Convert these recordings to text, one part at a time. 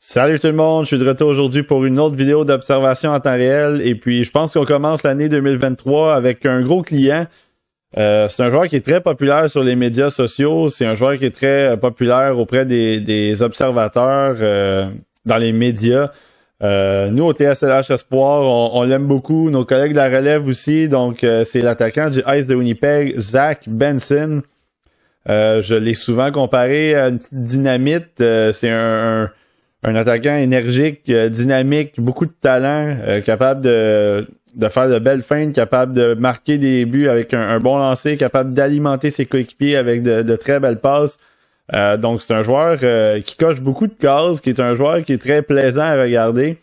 Salut tout le monde, je suis de retour aujourd'hui pour une autre vidéo d'observation en temps réel et puis je pense qu'on commence l'année 2023 avec un gros client. C'est un joueur qui est très populaire sur les médias sociaux, c'est un joueur qui est très populaire auprès des observateurs dans les médias. Nous au TSLH Espoir, on l'aime beaucoup, nos collègues de la relève aussi, donc c'est l'attaquant du Ice de Winnipeg, Zach Benson. Je l'ai souvent comparé à une petite dynamite, c'est un attaquant énergique, dynamique, beaucoup de talent, capable de faire de belles feintes, capable de marquer des buts avec un bon lancer, capable d'alimenter ses coéquipiers avec de très belles passes. Donc c'est un joueur qui coche beaucoup de cases, qui est un joueur qui est très plaisant à regarder.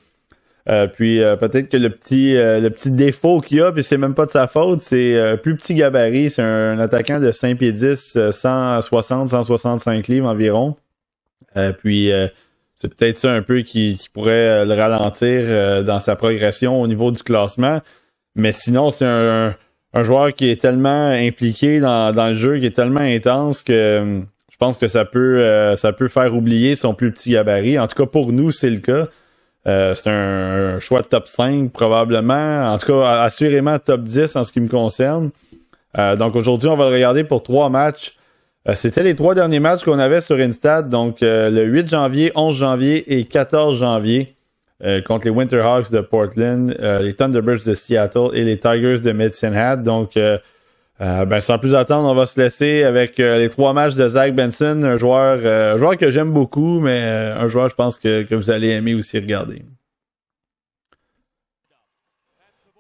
Puis peut-être que le petit défaut qu'il a, puis c'est même pas de sa faute, c'est plus petit gabarit. C'est un attaquant de 5 pieds 10, 160-165 livres environ. C'est peut-être ça un peu qui pourrait le ralentir dans sa progression au niveau du classement. Mais sinon, c'est un joueur qui est tellement impliqué dans le jeu, qui est tellement intense que je pense que ça peut faire oublier son plus petit gabarit. En tout cas, pour nous, c'est le cas. C'est un choix de top 5 probablement. En tout cas, assurément top 10 en ce qui me concerne. Donc aujourd'hui, on va le regarder pour 3 matchs. C'était les 3 derniers matchs qu'on avait sur Instat, donc le 8 janvier, 11 janvier et 14 janvier contre les Winterhawks de Portland, les Thunderbirds de Seattle et les Tigers de Medicine Hat. Donc, sans plus attendre, on va se laisser avec les 3 matchs de Zach Benson, un joueur que j'aime beaucoup, mais un joueur, je pense, que vous allez aimer aussi regarder.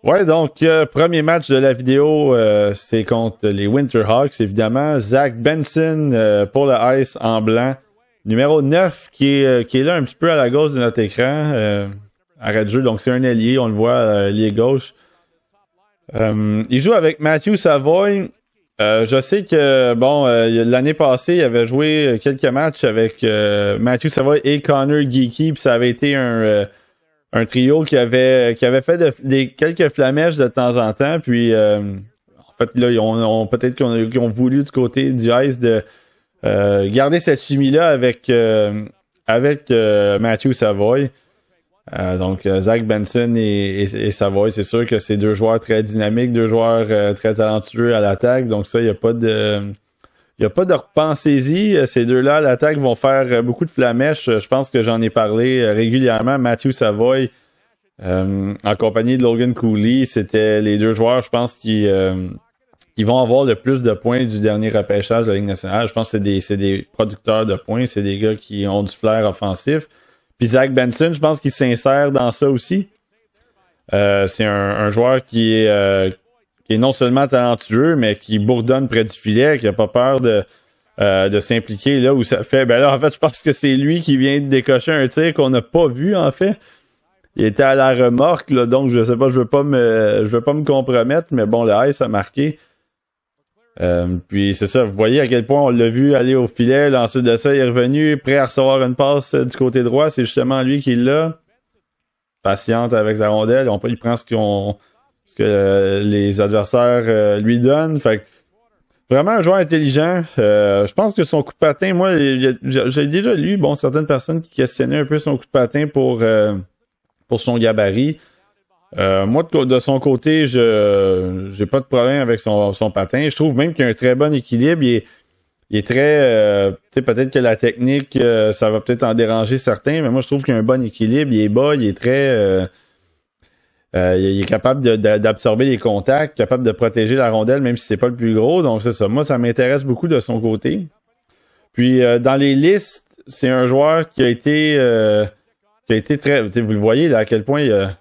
Ouais, donc, premier match de la vidéo, c'est contre les Winterhawks, évidemment. Zach Benson pour le Ice en blanc. Numéro 9 qui est là un petit peu à la gauche de notre écran. Arrêt de jeu, donc c'est un ailier, on le voit, ailier gauche. Il joue avec Matthew Savoie. Je sais que, l'année passée, il avait joué quelques matchs avec Matthew Savoie et Connor Geeky, puis ça avait été un trio qui avait fait quelques flamèches de temps en temps, puis en fait là peut-être qu'ils ont voulu du côté du Ice de garder cette chimie-là avec Matthew Savoie. Donc Zach Benson et Savoie, c'est sûr que c'est 2 joueurs très dynamiques, 2 joueurs très talentueux à l'attaque, donc ça, il n'y a pas de repensez-y. Ces 2-là à l'attaque vont faire beaucoup de flamèches. Je pense que j'en ai parlé régulièrement. Matthew Savoie, en compagnie de Logan Cooley, c'était les 2 joueurs, je pense, qui vont avoir le plus de points du dernier repêchage de la Ligue nationale. Je pense que c'est des producteurs de points. C'est des gars qui ont du flair offensif. Puis Zach Benson, je pense qu'il s'insère dans ça aussi. C'est un joueur qui est non seulement talentueux, mais qui bourdonne près du filet, qui n'a pas peur de s'impliquer là où ça fait. Ben là, en fait, je pense que c'est lui qui vient de décocher un tir qu'on n'a pas vu, en fait. Il était à la remorque, là, donc je sais pas, je veux pas me compromettre, mais bon, le Ice a marqué. Puis c'est ça, vous voyez à quel point on l'a vu aller au filet. Là, ensuite de ça, il est revenu, prêt à recevoir une passe du côté droit. C'est justement lui qui l'a. Patiente avec la rondelle. Il prend ce que les adversaires lui donnent. Fait que, vraiment un joueur intelligent. Je pense que son coup de patin, moi, j'ai déjà lu certaines personnes qui questionnaient un peu son coup de patin pour son gabarit. Moi, de son côté, j'ai pas de problème avec son patin. Je trouve même qu'il a un très bon équilibre. Il est très... peut-être que la technique, ça va peut-être en déranger certains, mais moi, je trouve qu'il a un bon équilibre. Il est bas, il est très... il est capable d'absorber les contacts, capable de protéger la rondelle, même si c'est pas le plus gros. Donc, c'est ça. Moi, ça m'intéresse beaucoup de son côté. Puis, dans les listes, c'est un joueur qui a été très... Vous le voyez, là, à quel point il a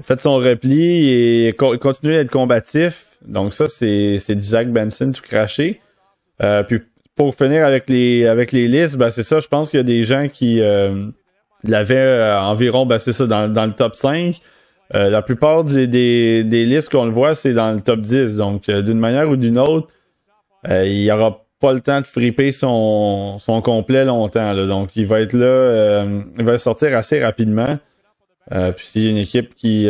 fait son repli et continue à être combatif. Donc ça, c'est du Zach Benson tout craché. Puis pour finir avec les listes, c'est ça, je pense qu'il y a des gens qui l'avaient environ, c'est ça, dans le top 5. La plupart des listes qu'on le voit, c'est dans le top 10. Donc d'une manière ou d'une autre, il n'y aura pas le temps de friper son complet longtemps, là. Donc il va être là, il va sortir assez rapidement. Puis s'il y a une équipe qui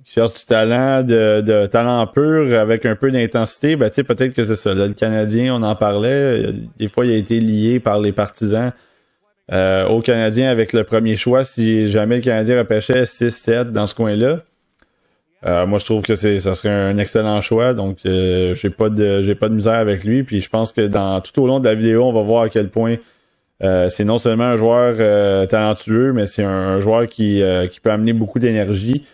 cherche du talent, de talent pur avec un peu d'intensité, peut-être que c'est ça. Là, le Canadien, on en parlait. Des fois, il a été lié par les partisans aux Canadiens avec le premier choix si jamais le Canadien repêchait 6-7 dans ce coin-là. Moi, je trouve que ça serait un excellent choix, donc j'ai pas de misère avec lui. Puis je pense que tout au long de la vidéo, on va voir à quel point c'est non seulement un joueur talentueux, mais c'est un joueur qui peut amener beaucoup d'énergie.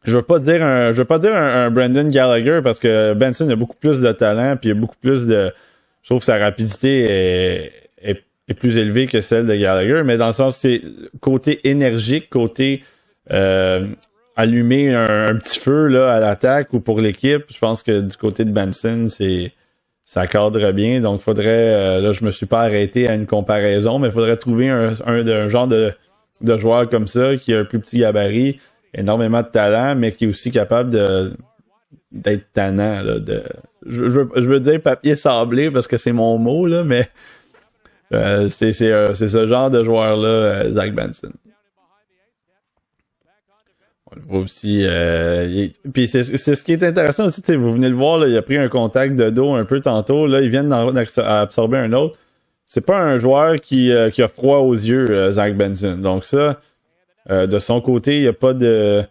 Je veux pas dire un Brendan Gallagher parce que Benson a beaucoup plus de talent, puis il a beaucoup plus de. Je trouve que sa rapidité est plus élevée que celle de Gallagher, mais dans le sens c'est côté énergique, côté allumer un petit feu là à l'attaque ou pour l'équipe. Je pense que du côté de Benson, ça cadre bien. Donc faudrait là je me suis pas arrêté à une comparaison, mais il faudrait trouver un genre de joueur comme ça qui a un plus petit gabarit, énormément de talent, mais qui est aussi capable d'être tannant là, je veux dire papier sablé parce que c'est mon mot là, mais c'est ce genre de joueur là, Zach Benson. On le voit aussi. Puis c'est ce qui est intéressant aussi, vous venez le voir, là, il a pris un contact de dos un peu tantôt. Là, il vient d'absorber un autre. C'est pas un joueur qui a froid aux yeux, Zach Benson. Donc ça, de son côté, il n'y a pas de.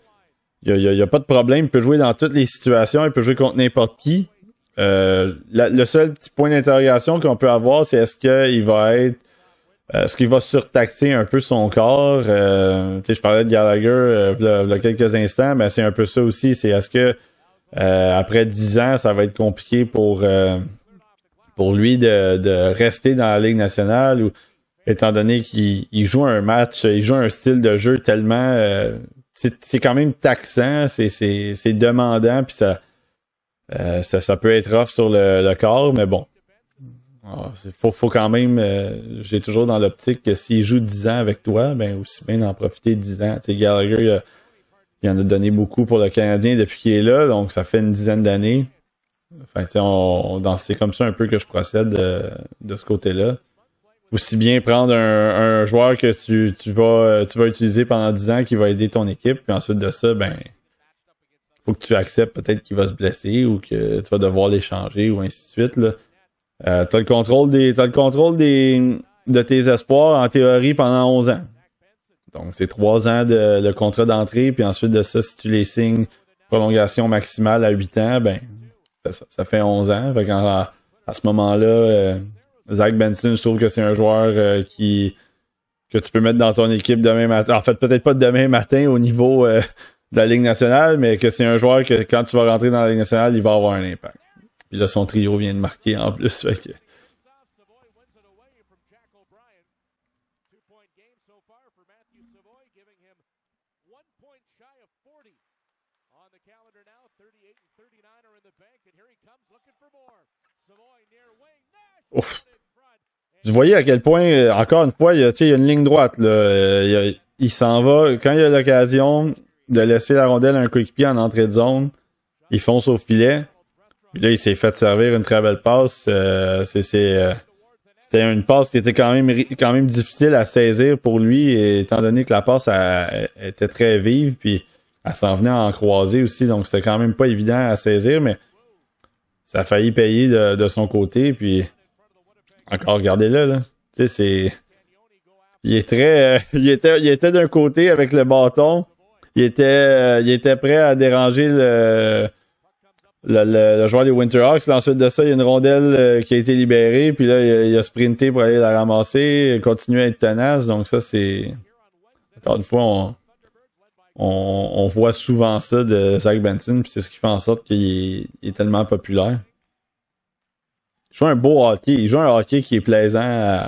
Il y a pas de problème. Il peut jouer dans toutes les situations. Il peut jouer contre n'importe qui. Le seul petit point d'interrogation qu'on peut avoir, c'est est-ce qu'il va surtaxer un peu son corps? Je parlais de Gallagher il y a quelques instants, mais c'est un peu ça aussi. C'est est-ce que après 10 ans, ça va être compliqué pour lui de rester dans la Ligue nationale, ou étant donné qu'il joue un match, il joue un style de jeu tellement c'est quand même taxant, c'est demandant, puis ça peut être rough sur le corps, mais bon. Faut quand même, j'ai toujours dans l'optique que s'il joue 10 ans avec toi, ben aussi bien d'en profiter 10 ans. T'sais, Gallagher, il en a donné beaucoup pour le Canadien depuis qu'il est là, donc ça fait une dizaine d'années. Enfin, c'est comme ça un peu que je procède de ce côté-là. Aussi bien prendre un joueur que tu vas utiliser pendant 10 ans qui va aider ton équipe, puis ensuite de ça, ben faut que tu acceptes peut-être qu'il va se blesser ou que tu vas devoir l'échanger ou ainsi de suite, là. T'as le contrôle de tes espoirs en théorie pendant 11 ans. Donc c'est 3 ans de contrat d'entrée, puis ensuite de ça, si tu les signes prolongation maximale à 8 ans, ben ça fait 11 ans. Fait à ce moment-là, Zach Benson, je trouve que c'est un joueur que tu peux mettre dans ton équipe demain matin. En fait, peut-être pas demain matin au niveau de la Ligue nationale, mais que c'est un joueur que quand tu vas rentrer dans la Ligue nationale, il va avoir un impact. Puis là, son trio vient de marquer en plus. Fait que... Ouf. Vous voyez à quel point, encore une fois, il y a une ligne droite. Là. Il s'en va. Quand il a l'occasion de laisser la rondelle à un coéquipier en entrée de zone, il fonce au filet. Puis là, il s'est fait servir une très belle passe. C'était une passe qui était quand même difficile à saisir pour lui, étant donné que la passe était très vive, puis elle s'en venait en croisée aussi, donc c'était quand même pas évident à saisir, mais ça a failli payer de son côté, puis encore, regardez-le, là. Tu sais, il était d'un côté avec le bâton, il était prêt à déranger le joueur des Winterhawks. Ensuite de ça, il y a une rondelle qui a été libérée, puis là, il a sprinté pour aller la ramasser, continuer à être tenace. Donc ça, c'est... Encore une fois, on voit souvent ça de Zach Benson, puis c'est ce qui fait en sorte qu'il est tellement populaire. Il joue un beau hockey. Il joue un hockey qui est plaisant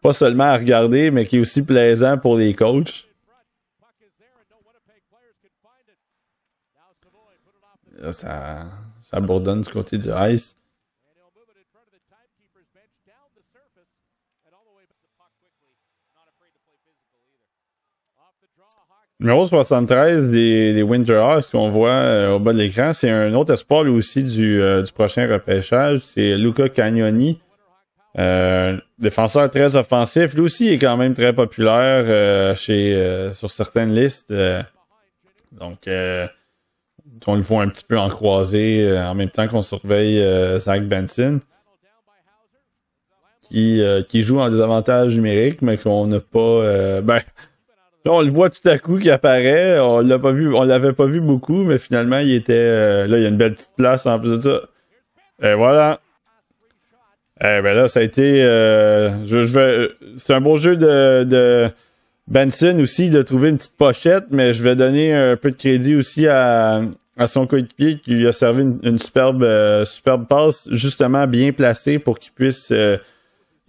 pas seulement à regarder, mais qui est aussi plaisant pour les coachs. Là, ça bourdonne du côté du ice. Numéro 73 des Winterhawks qu'on voit au bas de l'écran, c'est un autre espoir lui aussi du prochain repêchage. C'est Luca Cagnoni. Défenseur très offensif. Lui aussi est quand même très populaire sur certaines listes. Donc on le voit un petit peu en croisée en même temps qu'on surveille Zach Benson, qui joue en désavantage numérique, mais qu'on n'a pas... ben, là, on le voit tout à coup qui apparaît. On l'avait pas vu beaucoup, mais finalement, il était... là, il y a une belle petite place en plus de ça. Et voilà. Eh ben là, ça a été... c'est un beau jeu de Benson aussi, de trouver une petite pochette, mais je vais donner un peu de crédit aussi à son coéquipier qui lui a servi une superbe passe, justement bien placée pour qu'il puisse... il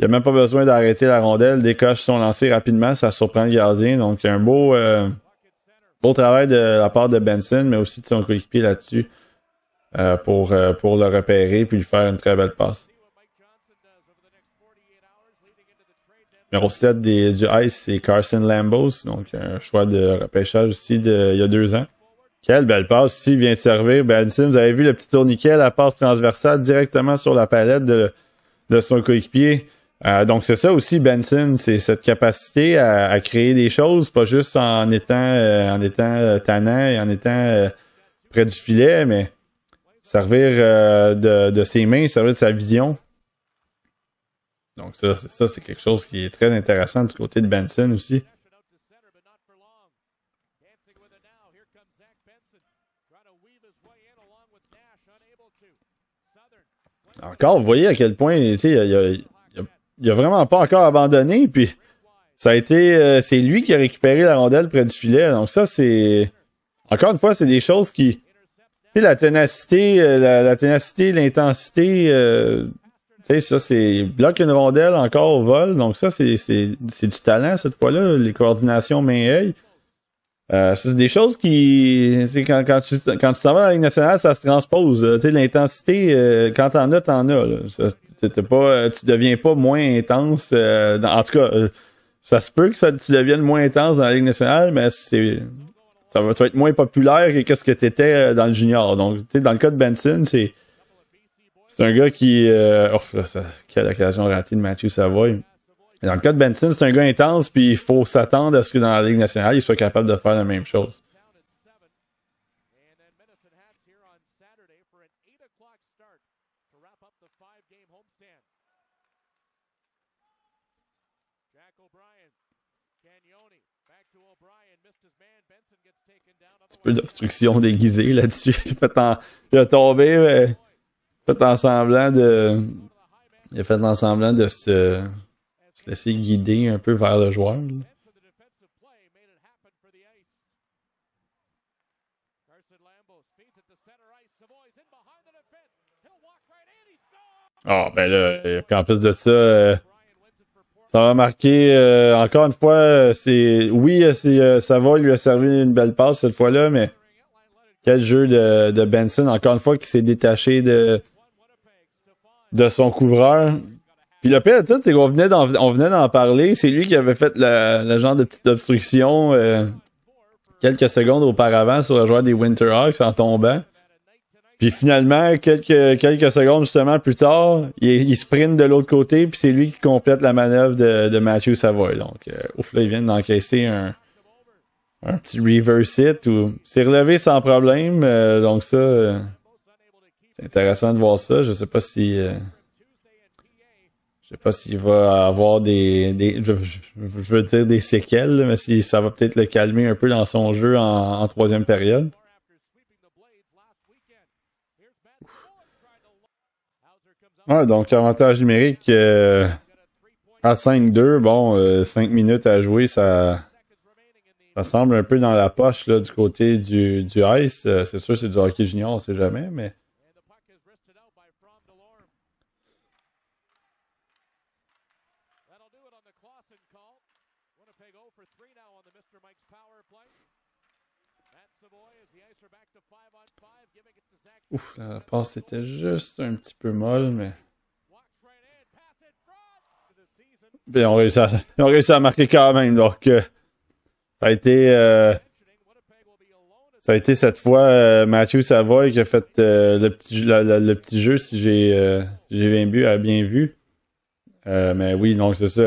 n'y a même pas besoin d'arrêter la rondelle, décoche son lancer rapidement, ça surprend le gardien. Donc, un beau travail de la part de Benson, mais aussi de son coéquipier là-dessus pour le repérer puis lui faire une très belle passe. Numéro 7 du Ice, c'est Carson Lambos, donc un choix de repêchage aussi il y a 2 ans. Quelle belle passe ici, vient de servir. Benson, vous avez vu le petit tourniquet, la passe transversale directement sur la palette de son coéquipier. Donc c'est ça aussi, Benson, c'est cette capacité à créer des choses, pas juste en étant tannant et en étant près du filet, mais servir de ses mains, servir de sa vision. Donc ça, c'est quelque chose qui est très intéressant du côté de Benson aussi. Encore, vous voyez à quel point, tu sais, il a vraiment pas encore abandonné, puis ça a été, c'est lui qui a récupéré la rondelle près du filet. Donc ça, c'est, encore une fois, c'est des choses qui, tu sais, la ténacité, l'intensité, tu sais, ça, c'est bloque une rondelle encore au vol. Donc ça, c'est du talent cette fois-là, les coordinations main-œil. Ça, c'est des choses qui, tu sais, quand tu t'en vas dans la Ligue nationale, ça se transpose. Tu sais, l'intensité, quand t'en as, t'en as. Là. Tu deviens pas moins intense. En tout cas, ça se peut que tu deviennes moins intense dans la Ligue nationale, mais tu vas être moins populaire que qu'est-ce que t'étais dans le junior. Donc, tu sais, dans le cas de Benson, c'est un gars qui... quelle occasion ratée de Matthew Savoie. Dans le cas de Benson, c'est un gars intense, puis il faut s'attendre à ce que dans la Ligue nationale, il soit capable de faire la même chose. Un petit peu d'obstruction déguisée là-dessus. Il a tombé, mais il a fait en semblant de se laisser guider un peu vers le joueur. Là. Ah, ben là, puis en plus de ça, ça va marquer, encore une fois, ça va lui a servi une belle passe cette fois-là, mais quel jeu de Benson, encore une fois, qui s'est détaché de son couvreur. Puis le pire de tout, c'est qu'on venait d'en parler. C'est lui qui avait fait le genre de petite obstruction quelques secondes auparavant sur le joueur des Winterhawks en tombant. Puis finalement, quelques secondes justement plus tard, il sprint de l'autre côté, puis c'est lui qui complète la manœuvre de Matthew Savoie. Donc, là, il vient d'encaisser un petit reverse hit. C'est relevé sans problème. Donc ça, c'est intéressant de voir ça. Je sais pas s'il va avoir je veux dire des séquelles, mais si ça va peut-être le calmer un peu dans son jeu en troisième période. Ouais, donc avantage numérique à 5-2, bon, 5 minutes à jouer, ça semble un peu dans la poche là, du côté du Ice. C'est sûr c'est du hockey junior, on sait jamais, mais... Ouf, la passe était juste un petit peu molle, mais... Bien, on réussi à marquer quand même, donc... ça a été cette fois Matthew Savoie qui a fait le petit jeu, si j'ai bien vu. Mais oui, donc c'est ça.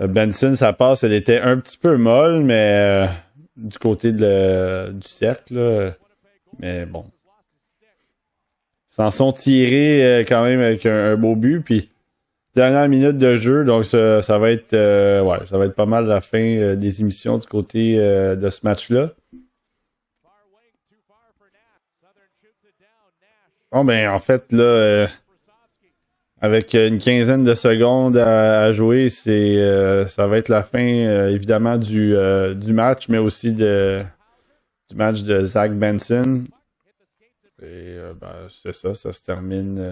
Benson, sa passe, elle était un petit peu molle, mais du côté du cercle, là, mais bon. S'en sont tirés quand même avec un beau but, puis dernière minute de jeu, donc ça va être ouais, ça va être pas mal la fin des émissions du côté de ce match-là. Bon ben en fait là avec une quinzaine de secondes à jouer, ça va être la fin évidemment du match, mais aussi du match de Zach Benson. Et ben, c'est ça se termine.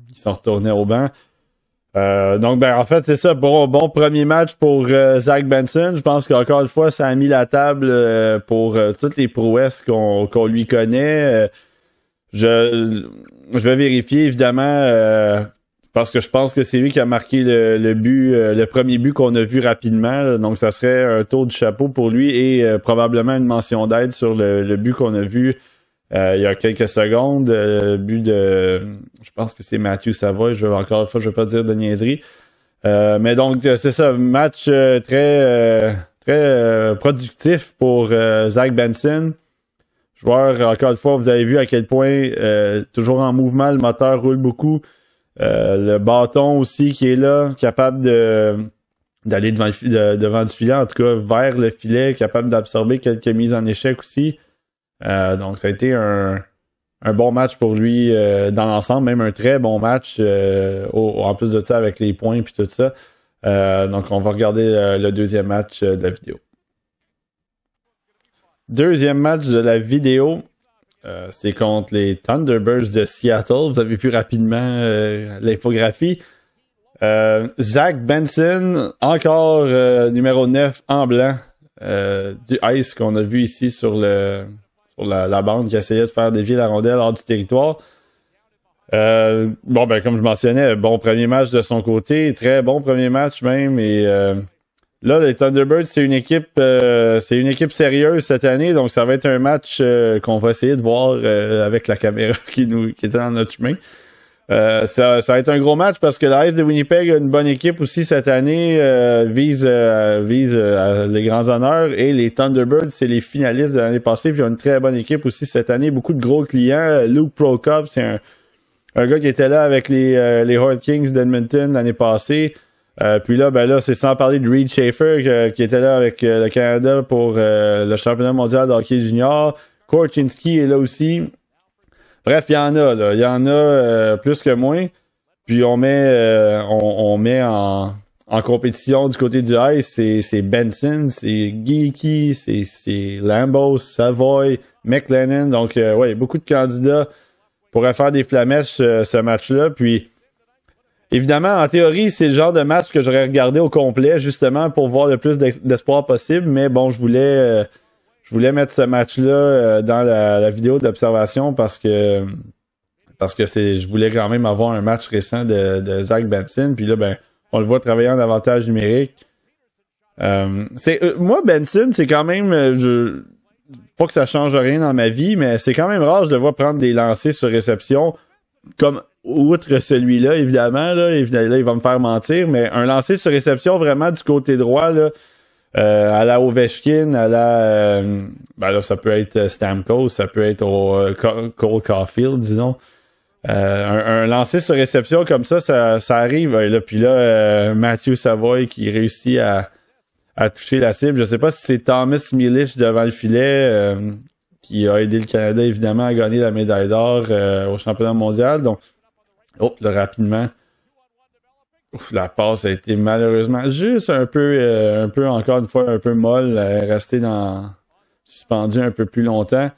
Ils sont retournés au banc. Donc, ben, en fait, c'est ça. Bon premier match pour Zach Benson. Je pense qu'encore une fois, ça a mis la table pour toutes les prouesses qu'on lui connaît. Je vais vérifier, évidemment, parce que je pense que c'est lui qui a marqué le but, le premier but qu'on a vu rapidement. Donc, ça serait un tour du chapeau pour lui et probablement une mention d'aide sur le but qu'on a vu il y a quelques secondes. But de, je pense que c'est Mathieu Savoie. Encore une fois, je ne vais pas dire de niaiserie. Mais donc, c'est ça, match très productif pour Zach Benson. Joueur, encore une fois, vous avez vu à quel point toujours en mouvement, le moteur roule beaucoup. Le bâton aussi qui est là, capable d'aller devant du filet, en tout cas vers le filet, capable d'absorber quelques mises en échec aussi. Donc ça a été un bon match pour lui dans l'ensemble, même un très bon match en plus de ça avec les points et tout ça. Donc on va regarder le deuxième match de la vidéo. Deuxième match de la vidéo, c'est contre les Thunderbirds de Seattle. Vous avez vu rapidement l'infographie. Zach Benson, encore numéro 9 en blanc du Ice qu'on a vu ici sur la bande qui essayait de faire dévier la rondelle hors du territoire. Bon, ben comme je mentionnais, bon premier match de son côté, très bon premier match même. Et là, les Thunderbirds, c'est une équipe sérieuse cette année, donc ça va être un match qu'on va essayer de voir avec la caméra qui était dans notre chemin. Ça va être un gros match parce que l'Ice de Winnipeg a une bonne équipe aussi cette année, vise les grands honneurs, et les Thunderbirds, c'est les finalistes de l'année passée, puis ils ont une très bonne équipe aussi cette année, beaucoup de gros clients. Luke Prokop, c'est un gars qui était là avec les Hart Kings d'Edmonton l'année passée. Puis là, ben là, c'est sans parler de Reed Schaefer qui était là avec le Canada pour le championnat mondial de hockey junior. Korchinski est là aussi. Bref, il y en a, là. Il y en a plus que moins. Puis on met en compétition du côté du Ice, c'est Benson, c'est Geeky, c'est Lambos, Savoie, McLennan. Donc, ouais, beaucoup de candidats pourraient faire des flamèches ce match-là. Puis, évidemment, en théorie, c'est le genre de match que j'aurais regardé au complet, justement, pour voir le plus d'espoir possible. Mais bon, je voulais mettre ce match-là dans la vidéo d'observation parce que je voulais quand même avoir un match récent de Zach Benson. Puis là, ben, on le voit travailler en avantage numérique. Moi, Benson, c'est quand même... pas que ça change rien dans ma vie, mais c'est quand même rare, je le vois prendre des lancers sur réception, comme outre celui-là, évidemment, là, il va me faire mentir, mais un lancer sur réception vraiment du côté droit, là, à la Ovechkin, à la... ben là, ça peut être Stamkos, ça peut être Cole Caulfield, disons. Un lancer sur réception comme ça arrive. Là, puis là, Mathieu Savoie qui réussit à toucher la cible. Je sais pas si c'est Thomas Milic devant le filet qui a aidé le Canada, évidemment, à gagner la médaille d'or au championnat mondial. Donc, là, rapidement. La passe a été malheureusement juste un peu encore une fois, un peu molle, restée suspendue un peu plus longtemps.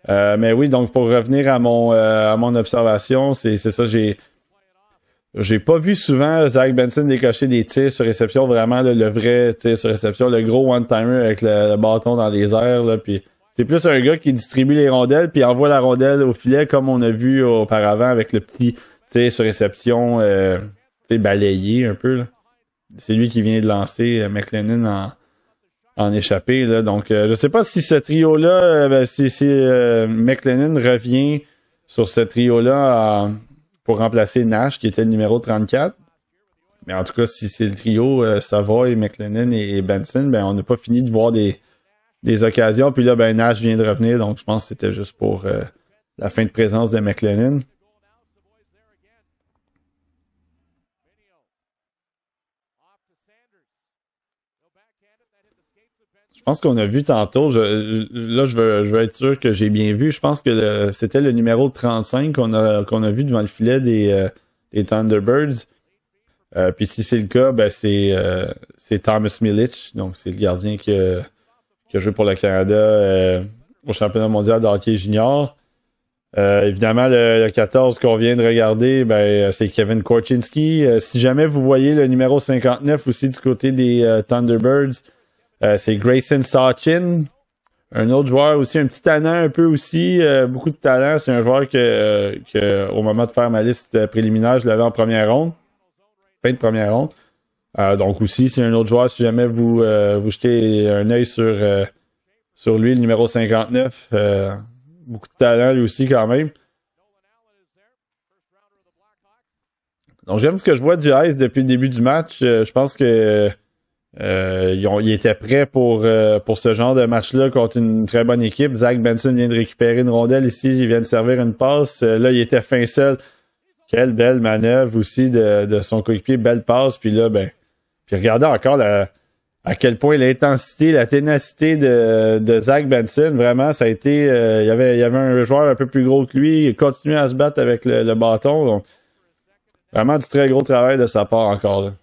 Mais oui, donc pour revenir à mon observation, c'est ça, j'ai pas vu souvent Zach Benson décocher des tirs sur réception, vraiment là, le vrai tir sur réception, le gros one-timer avec le bâton dans les airs, là, puis c'est plus un gars qui distribue les rondelles puis envoie la rondelle au filet comme on a vu auparavant avec le petit tir sur réception balayé un peu, là. C'est lui qui vient de lancer McLennan en échappée, là. Donc, je sais pas si ce trio-là, si McLennan revient sur ce trio-là pour remplacer Nash, qui était le numéro 34. Mais en tout cas, si c'est le trio Savoie, McLennan et Benson, ben on n'a pas fini de voir des occasions. Puis là, ben Nash vient de revenir, donc je pense que c'était juste pour la fin de présence de McLennan. Je pense qu'on a vu tantôt, là je veux être sûr que j'ai bien vu, je pense que c'était le numéro 35 qu'on a vu devant le filet des Thunderbirds. Puis si c'est le cas, ben c'est Thomas Milic, donc c'est le gardien qui a joué pour le Canada au championnat mondial de hockey junior. Évidemment, le 14 qu'on vient de regarder, ben c'est Kevin Korchinski. Si jamais vous voyez le numéro 59 aussi du côté des Thunderbirds, c'est Grayson Sachin, un autre joueur aussi, un petit talent un peu aussi, beaucoup de talent. C'est un joueur que au moment de faire ma liste préliminaire, je l'avais en première ronde, fin de première ronde. Donc aussi, c'est un autre joueur, si jamais vous jetez un œil sur lui, le numéro 59. Beaucoup de talent lui aussi quand même. Donc j'aime ce que je vois du Ice depuis le début du match. Je pense que ils étaient prêts pour ce genre de match-là contre une très bonne équipe. Zach Benson vient de récupérer une rondelle ici, il vient de servir une passe. Là, il était fin seul. Quelle belle manœuvre aussi de son coéquipier, belle passe. Puis là, puis regardez encore à quel point l'intensité, la ténacité de Zach Benson, vraiment, ça a été... il y avait un joueur un peu plus gros que lui, il continuait à se battre avec le bâton. Donc, vraiment du très gros travail de sa part encore là.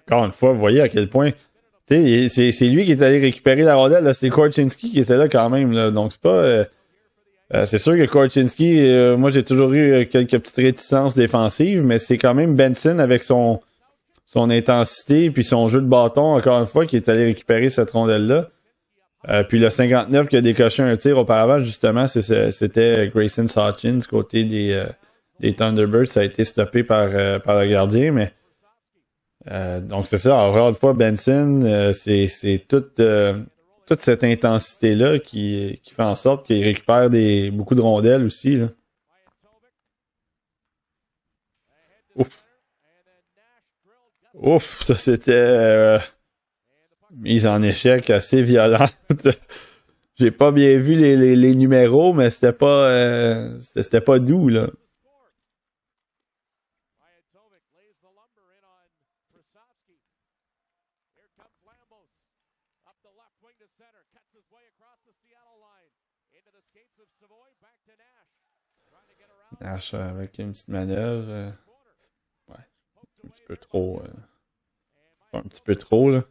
Encore une fois, vous voyez à quel point... C'est lui qui est allé récupérer la rondelle, là, c'est Korchinski qui était là quand même. Là. Donc c'est pas... c'est sûr que Korchinski, moi j'ai toujours eu quelques petites réticences défensives, mais c'est quand même Benson avec son intensité puis son jeu de bâton, encore une fois, qui est allé récupérer cette rondelle-là. Puis le 59 qui a décoché un tir auparavant, justement, c'était Grayson Sachin du côté des Thunderbirds. Ça a été stoppé par le gardien, mais donc c'est ça, encore une fois, Benson, c'est toute cette intensité-là qui fait en sorte qu'il récupère beaucoup de rondelles aussi. Là. Ouf. Ouf, ça c'était mise en échec assez violente. J'ai pas bien vu les numéros, mais c'était pas doux, là. Nash avec une petite manœuvre. Ouais, un petit peu trop. Un petit peu trop, là.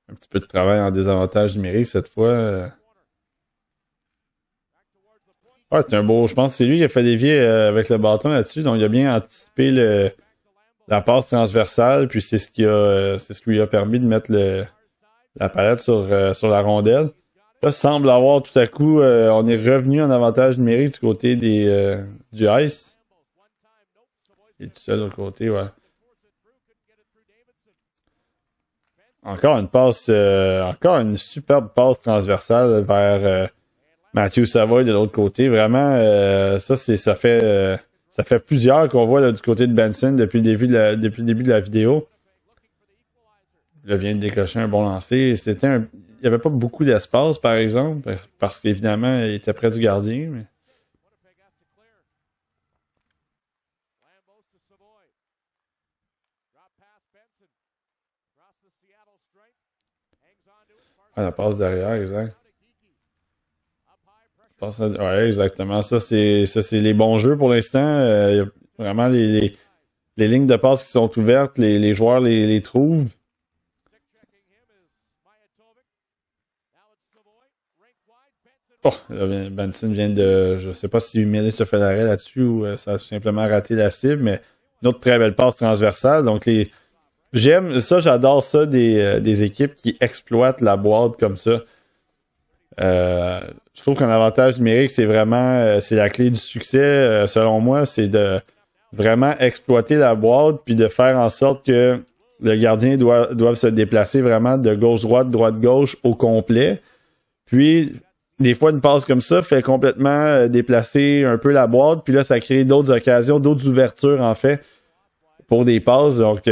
Un petit peu de travail en désavantage numérique cette fois. Ouais, c'est un beau. Je pense que c'est lui qui a fait dévier avec le bâton là-dessus. Donc il a bien anticipé la passe transversale. Puis c'est ce qui lui a permis de mettre la palette sur la rondelle. Là, semble avoir tout à coup, on est revenu en avantage numérique du côté du Ice. Il est tout seul de l'autre côté, ouais. Encore une passe, encore une superbe passe transversale vers Matthew Savoie de l'autre côté. Vraiment, ça fait plusieurs qu'on voit là, du côté de Benson depuis le début de la vidéo. Là, vient de décocher un bon lancer. Il n'y avait pas beaucoup d'espace, par exemple, parce qu'évidemment, il était près du gardien. Mais... Ah, la passe derrière, exact. Ouais, exactement. Ça, c'est les bons jeux pour l'instant. Y a vraiment les lignes de passe qui sont ouvertes, les joueurs les trouvent. Oh, là, Benson vient de... Je sais pas si Milic se fait l'arrêt là-dessus ou ça a tout simplement raté la cible, mais une autre très belle passe transversale. Donc, j'adore ça des équipes qui exploitent la boîte comme ça. Je trouve qu'un avantage numérique, c'est vraiment c'est la clé du succès. Selon moi, c'est de vraiment exploiter la boîte puis de faire en sorte que le gardien doit se déplacer vraiment de gauche-droite, droite-gauche au complet. Puis, des fois, une passe comme ça fait complètement déplacer un peu la boîte. Puis là, ça crée d'autres occasions, d'autres ouvertures, en fait, pour des passes. Donc,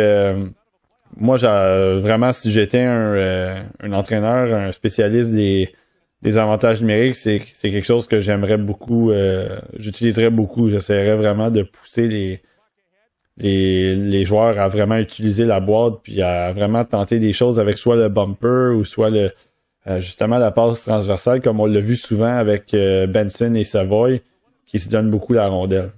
moi, vraiment, si j'étais un entraîneur, un spécialiste des avantages numériques, c'est quelque chose que j'aimerais beaucoup, j'utiliserais beaucoup. J'essaierais vraiment de pousser les joueurs à vraiment utiliser la boîte puis à vraiment tenter des choses avec soit le bumper ou soit justement la passe transversale, comme on l'a vu souvent avec Benson et Savoy, qui se donnent beaucoup la rondelle.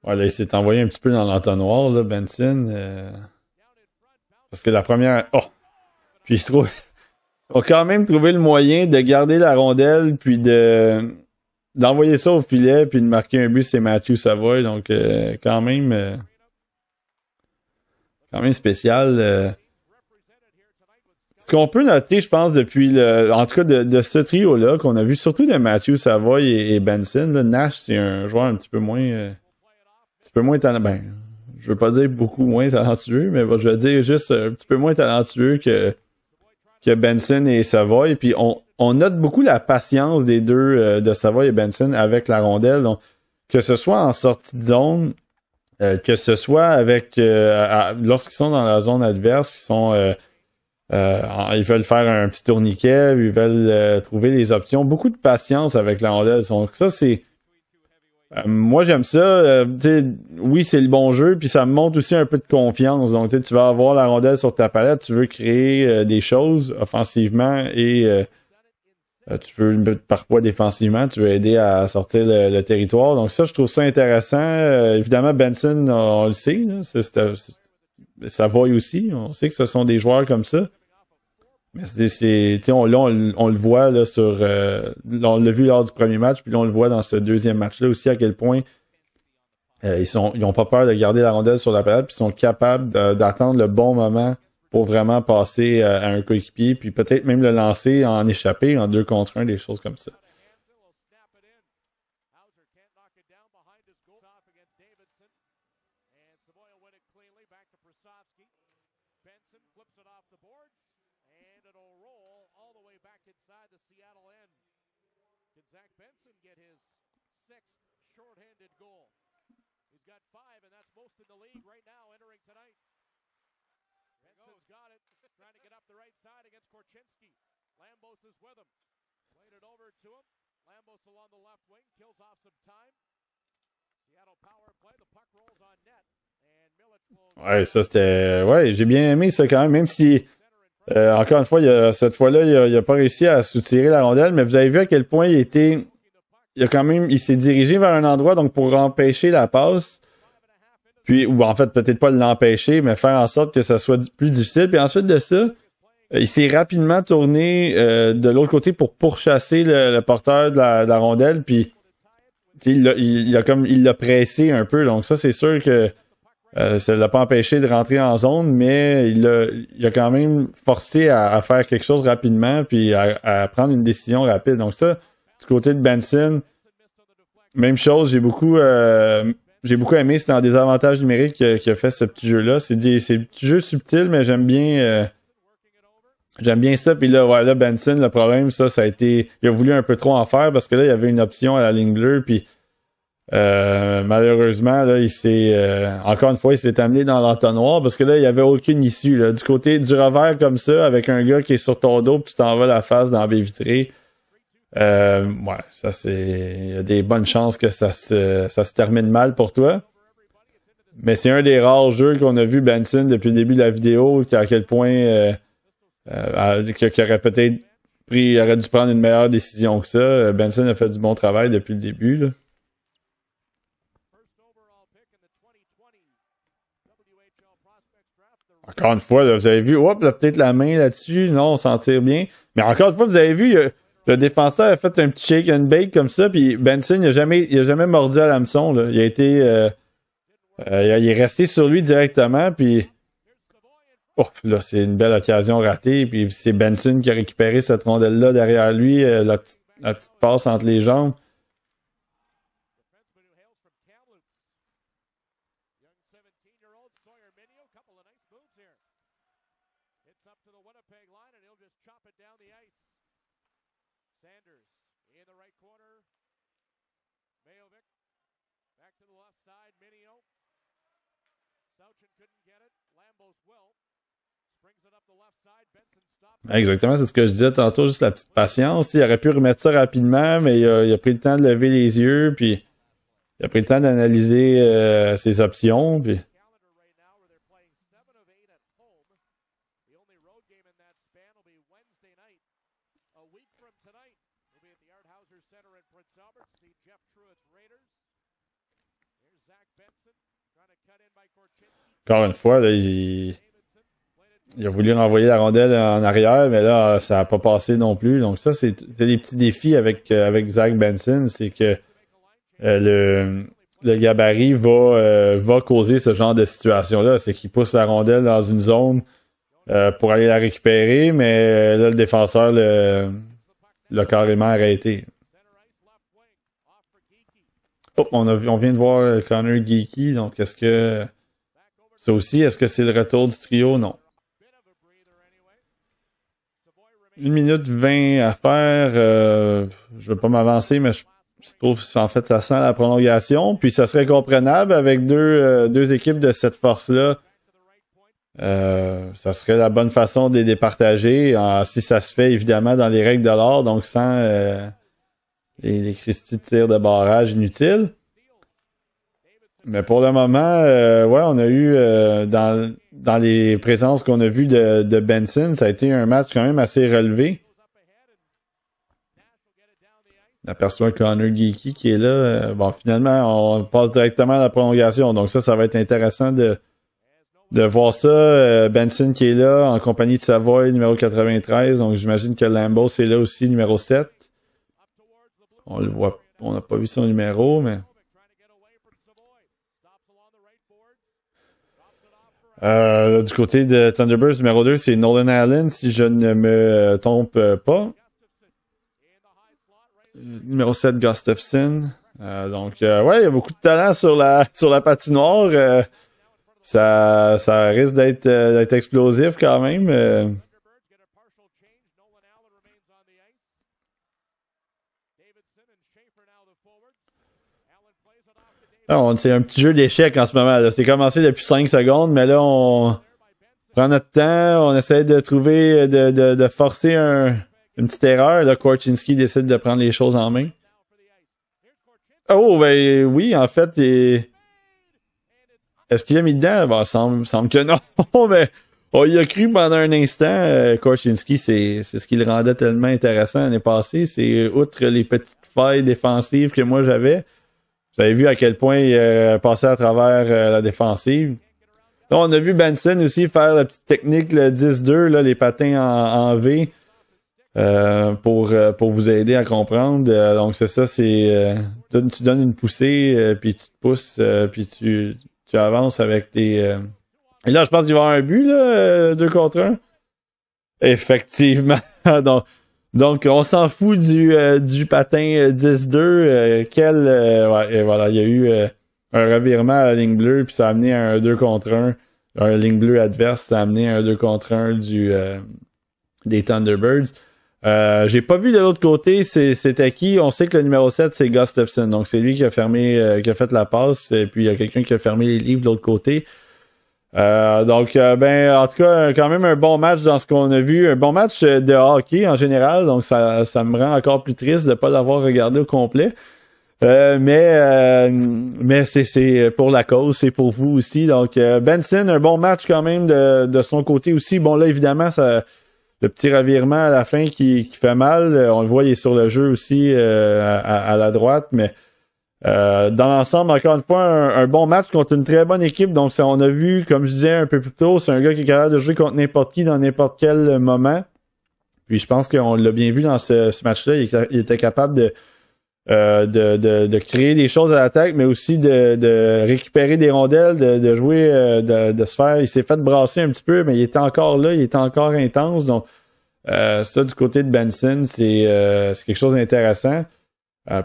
Ouais, là, il s'est envoyé un petit peu dans l'entonnoir, là, Benson. Parce que la première... Oh! Puis je trouve... On a quand même trouvé le moyen de garder la rondelle, puis d'envoyer ça au filet, puis de marquer un but, c'est Matthew Savoy. Donc, quand même spécial. Ce qu'on peut noter, je pense, depuis en tout cas de ce trio-là, qu'on a vu surtout de Matthew Savoy et Benson, là, Nash, c'est un joueur un petit peu moins talentueux. Ben, je veux pas dire beaucoup moins talentueux, mais je veux dire juste un petit peu moins talentueux que Benson et Savoy. Puis on note beaucoup la patience des deux, de Savoy et Benson, avec la rondelle. Donc, que ce soit en sortie de zone, que ce soit avec lorsqu'ils sont dans la zone adverse, ils veulent faire un petit tourniquet, ils veulent trouver les options. Beaucoup de patience avec la rondelle. Donc ça, c'est... moi, j'aime ça. Oui, c'est le bon jeu, puis ça me montre aussi un peu de confiance. Donc, tu vas avoir la rondelle sur ta palette, tu veux créer des choses offensivement et tu veux parfois défensivement, tu veux aider à sortir le territoire. Donc ça, je trouve ça intéressant. Évidemment, Benson, on le sait, là, Savoy aussi. On sait que ce sont des joueurs comme ça. Mais on le voit là on l'a vu lors du premier match, puis là on le voit dans ce deuxième match-là aussi à quel point ils n'ont pas peur de garder la rondelle sur la palette, puis ils sont capables d'attendre le bon moment pour vraiment passer à un coéquipier, puis peut-être même le lancer en échappé, en 2 contre 1, des choses comme ça. Ouais, ça c'était... Ouais, j'ai bien aimé ça quand même si... encore une fois, cette fois-là, il a pas réussi à soutirer la rondelle, mais vous avez vu à quel point il s'est dirigé vers un endroit donc pour empêcher la passe. Puis, ou en fait, peut-être pas l'empêcher, mais faire en sorte que ça soit plus difficile. Puis ensuite de ça, il s'est rapidement tourné de l'autre côté pour pourchasser le porteur de la rondelle. Puis, il l'a pressé un peu. Donc ça, c'est sûr que ça ne l'a pas empêché de rentrer en zone, mais il a quand même forcé à faire quelque chose rapidement, puis à prendre une décision rapide. Donc ça, du côté de Benson, même chose, j'ai beaucoup aimé, c'était en désavantage numérique qu'il a fait ce petit jeu-là. C'est des petits jeux subtils, mais j'aime bien ça. Puis là, Benson, le problème, ça a été... Il a voulu un peu trop en faire parce que là, il y avait une option à la ligne bleue, puis malheureusement, là, encore une fois, il s'est amené dans l'entonnoir parce que là, il n'y avait aucune issue. Là. Du côté du revers comme ça, avec un gars qui est sur ton dos, puis tu t'en vas la face dans la baie vitrée. Ouais, ça c'est. Il y a des bonnes chances que ça se termine mal pour toi. Mais c'est un des rares jeux qu'on a vu Benson depuis le début de la vidéo, à quel point qu'il aurait peut-être il aurait dû prendre une meilleure décision que ça. Benson a fait du bon travail depuis le début, là. Encore une fois, là, vous avez vu, hop, peut-être la main là-dessus, non, on s'en tire bien. Mais encore une fois, vous avez vu, le défenseur a fait un petit shake and bake comme ça, puis Benson, il a jamais mordu à l'hameçon, là. Il est resté sur lui directement, puis Oh, là, c'est une belle occasion ratée. Puis c'est Benson qui a récupéré cette rondelle-là derrière lui, la petite passe entre les jambes. Exactement, c'est ce que je disais tantôt, juste la petite patience. Il aurait pu remettre ça rapidement, mais il a pris le temps de lever les yeux, puis il a pris le temps d'analyser ses options. Puis... Encore une fois, là, il a voulu renvoyer la rondelle en arrière, mais là, ça n'a pas passé non plus. Donc ça, c'est des petits défis avec Zach Benson, c'est que le gabarit va causer ce genre de situation-là. C'est qu'il pousse la rondelle dans une zone pour aller la récupérer, mais là, le défenseur l'a carrément arrêté. Oh, on vient de voir Connor Geeky, donc est-ce que ça aussi, est-ce que c'est le retour du trio? Non. 1 minute 20 à faire. Je ne veux pas m'avancer, mais je trouve en fait ça sent la prolongation. Puis ça serait comprenable avec deux équipes de cette force-là. Ça serait la bonne façon de les départager si ça se fait évidemment dans les règles de l'art, donc sans les Christie de tir de barrage inutiles. Mais pour le moment, ouais, on a eu dans les présences qu'on a vues de Benson, ça a été un match quand même assez relevé. On aperçoit Connor Geeky qui est là. Bon, finalement, on passe directement à la prolongation. Donc ça va être intéressant de voir ça. Benson qui est là en compagnie de Savoy, numéro 93. Donc j'imagine que Lambeau c'est là aussi, numéro 7. On le voit, on n'a pas vu son numéro, mais... du côté de Thunderbirds, numéro 2, c'est Nolan Allen, si je ne me trompe pas. Numéro 7, Gustafsson. Donc, ouais, il y a beaucoup de talent sur la patinoire. Ça risque d'être explosif quand même. C'est un petit jeu d'échecs en ce moment. C'était commencé depuis 5 secondes, mais là, on prend notre temps, on essaie de trouver, de forcer une petite erreur. Là, Korchinski décide de prendre les choses en main. Oh, ben oui, en fait, est-ce qu'il a mis dedans? Bon, semble que non, mais on y a cru pendant un instant. Korchinski, c'est ce qui le rendait tellement intéressant l'année passée. C'est outre les petites failles défensives que moi j'avais. Vous avez vu à quel point il passait à travers la défensive. Donc, on a vu Benson aussi faire la petite technique, le 10-2, là, les patins en V, pour vous aider à comprendre. Donc, c'est ça, c'est tu donnes une poussée, puis tu te pousses, puis tu avances avec tes... Et là, je pense qu'il va y avoir un but, là, 2 contre 1. Effectivement. Donc, on s'en fout du patin 10-2. Ouais, et voilà, il y a eu un revirement à la ligne bleue, puis ça a amené à un 2 contre 1. Un ligne bleue adverse, ça a amené à un 2 contre 1 des Thunderbirds. J'ai pas vu de l'autre côté, c'était qui? On sait que le numéro 7, c'est Gustafsson. Donc, c'est lui qui a fait la passe, et puis il y a quelqu'un qui a fermé les livres de l'autre côté. En tout cas, quand même un bon match dans ce qu'on a vu. Un bon match de hockey en général. Donc, ça me rend encore plus triste de ne pas l'avoir regardé au complet. Mais c'est pour la cause, c'est pour vous aussi. Donc, Benson, un bon match quand même de son côté aussi. Bon, là, évidemment, le petit revirement à la fin qui fait mal. On le voit, il est sur le jeu aussi à la droite, mais dans l'ensemble, encore une fois, un bon match contre une très bonne équipe. Donc, on a vu, comme je disais un peu plus tôt, c'est un gars qui est capable de jouer contre n'importe qui dans n'importe quel moment. Puis, je pense qu'on l'a bien vu dans ce match-là. Il était capable de créer des choses à l'attaque, mais aussi de récupérer des rondelles, de jouer, de se faire. Il s'est fait brasser un petit peu, mais il était encore là, il était encore intense. Donc, ça, du côté de Benson, c'est quelque chose d'intéressant.